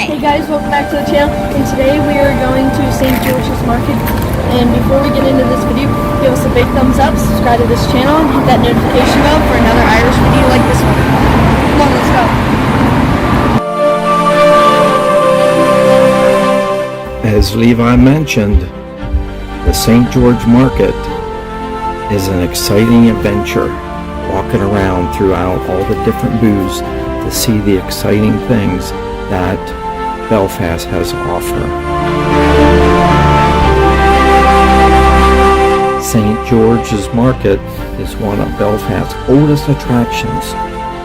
Hey guys, welcome back to the channel, and today we are going to St. George's Market. And before we get into this video, give us a big thumbs up, subscribe to this channel, and hit that notification bell for another Irish video like this one. Come on, let's go. As Levi mentioned, the St. George Market is an exciting adventure, walking around throughout all the different booths to see the exciting things that Belfast has to offer. St. George's Market is one of Belfast's oldest attractions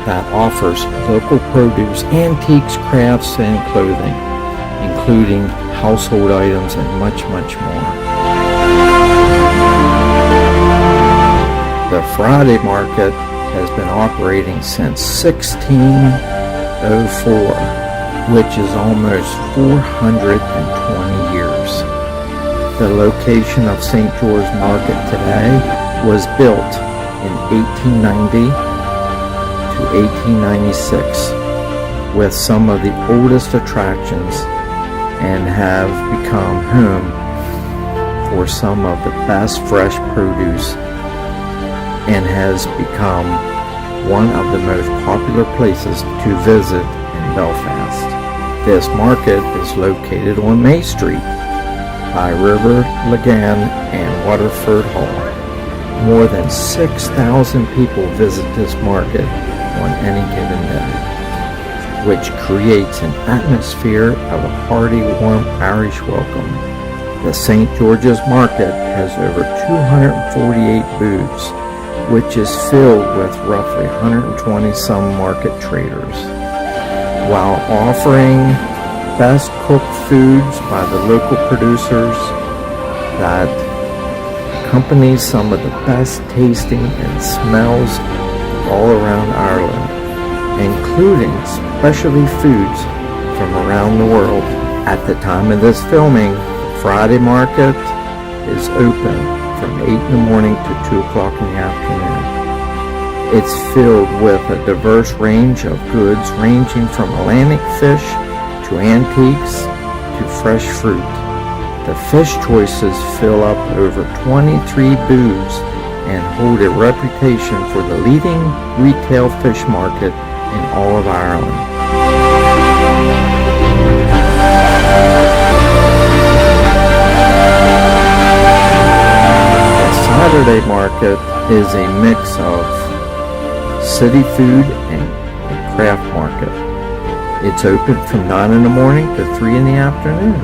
that offers local produce, antiques, crafts, and clothing, including household items and much, much more. The Friday market has been operating since 1604, which is almost 420 years. The location of St. George Market today was built in 1890 to 1896 with some of the oldest attractions and have become home for some of the best fresh produce and has become one of the most popular places to visit in Belfast. This market is located on May Street by River, Lagan, and Waterfront Hall. More than 6,000 people visit this market on any given day, which creates an atmosphere of a hearty, warm Irish welcome. The St. George's Market has over 248 booths, which is filled with roughly 120 some market traders, while offering best cooked foods by the local producers that accompanies some of the best tasting and smells all around Ireland, including specialty foods from around the world. At the time of this filming, Friday market is open from 8 in the morning to 2 o'clock in the afternoon. It's filled with a diverse range of goods ranging from Atlantic fish to antiques to fresh fruit. The fish choices fill up over 23 booths and hold a reputation for the leading retail fish market in all of Ireland. Saturday market is a mix of city food and a craft market. It's open from 9 in the morning to 3 in the afternoon.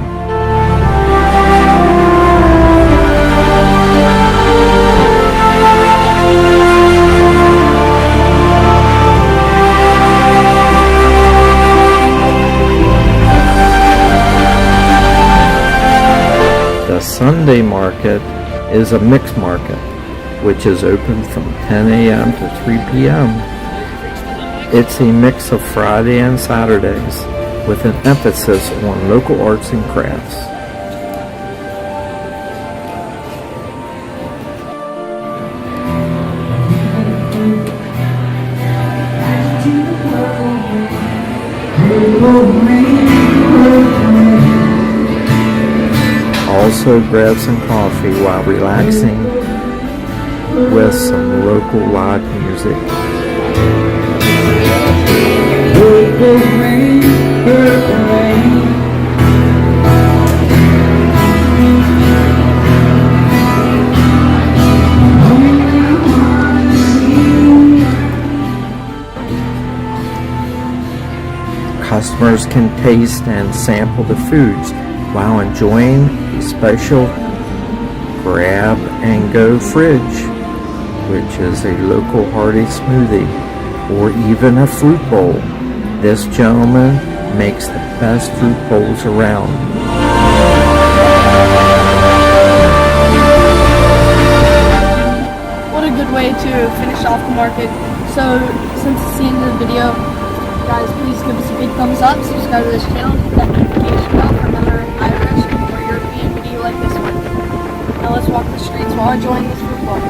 The Sunday market is a mixed market, which is open from 10 a.m. to 3 p.m. It's a mix of Friday and Saturdays with an emphasis on local arts and crafts. Also grab some coffee while relaxing with some local live music. Customers can taste and sample the foods while enjoying a special grab and go fridge, which is a local hearty smoothie or even a fruit bowl. This gentleman makes the best fruit bowls around. What a good way to finish off the market. So, since it's the end of the video, guys, please give us a big thumbs up, subscribe to this channel, hit that notification bell for another Irish or European video like this one. Now let's walk the streets while enjoying this fruit bowl.